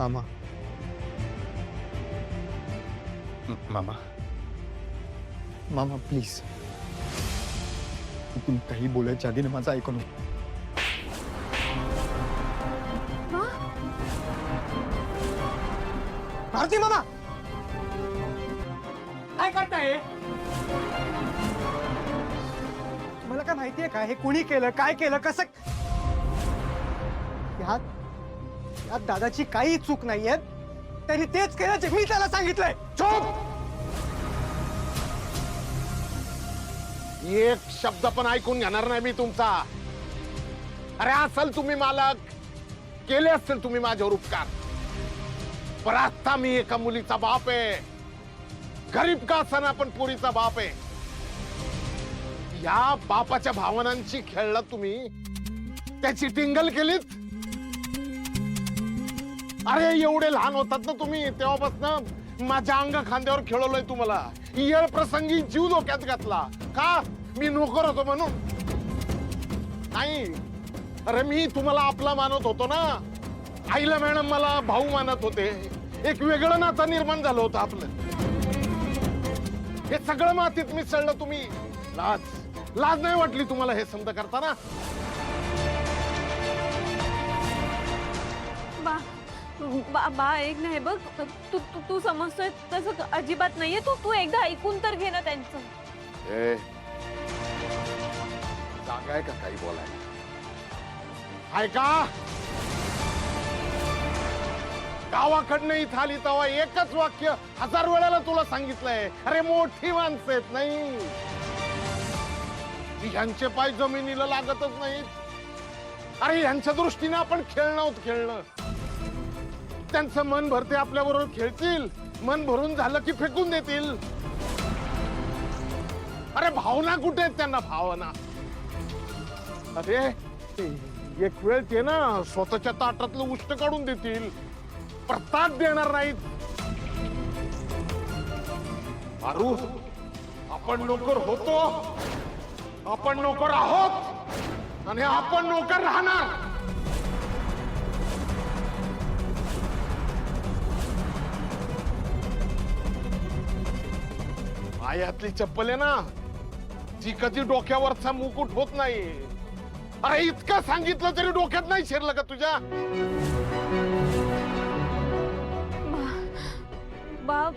मामा मामा मामा प्लीज तुम्ही काही बोलायच्या आधी ना माझं ऐकून घ्या. भारती मामा काय करताय? तुम्हाला काय माहितीये का हे कोणी केलं, काय केलं, कसं? यात दादाची काही चूक नाहीये. त्यांनी तेच केलं जे मी त्याला सांगितलंय. चुप! एक शब्द पण ऐकून घेणार नाही मी तुमचा. अरे असल तुम्ही मालक, केले असतील तुम्ही माझ्यावर उपकार, पण आता मी एका मुलीचा बाप आहे. गरीब का असना पण पोरीचा बाप आहे. या बापाच्या भावनांची खेळला तुम्ही, त्याची टिंगल केलीत. अरे एवढे लहान होतात ना तुम्ही, तेव्हापासून माझ्या अंग खांद्यावर खेळवलंय तुम्हाला. येळ प्रसंगी जीव धोक्यात घातला का? मी नोकर होतो म्हणून नाही. अरे मी तुम्हाला आपला मानत होतो ना. आईला मॅडम मला भाऊ मानत होते. एक वेगळं नातं निर्माण झालं होतं आपलं. हे सगळं मातीत मिसळलं तुम्ही. लाज नाही वाटली तुम्हाला हे समज करताना? बा एक नाही बघ, तू तू तू समजतोय तसं अजिबात नाहीये. तू एकदा ऐकून तर घे ना त्यांचं. जागा आहे का काही बोलायला? आहे का? गावाकडनं इथं आली तेव्हा एकच वाक्य 1000 वेळेला तुला सांगितलंय. अरे मोठी माणसं आहेत नाही, ह्यांचे पाय जमिनीला लागतच नाहीत. अरे ह्यांच्या दृष्टीने आपण खेळणं. त्यांचं मन भरते आपल्या बरोबर खेळतील, मन भरून झालं की फेकून देतील. अरे भावना कुठे आहेत त्यांना? भावना अरे एक वेळ ते ना स्वतःच्या ताटातलं उष्ट काढून देतील, प्रताप देणार नाहीत. अरू आपण नोकर होतो, आपण नोकर आहोत आणि आपण नोकर राहणार. पायातली चप्पल आहे ना, ती कधी डोक्यावरचा मुकुट होत नाही. अरे इतकं सांगितलं तरी डोक्यात नाही शिरलं का तुझ्या? बा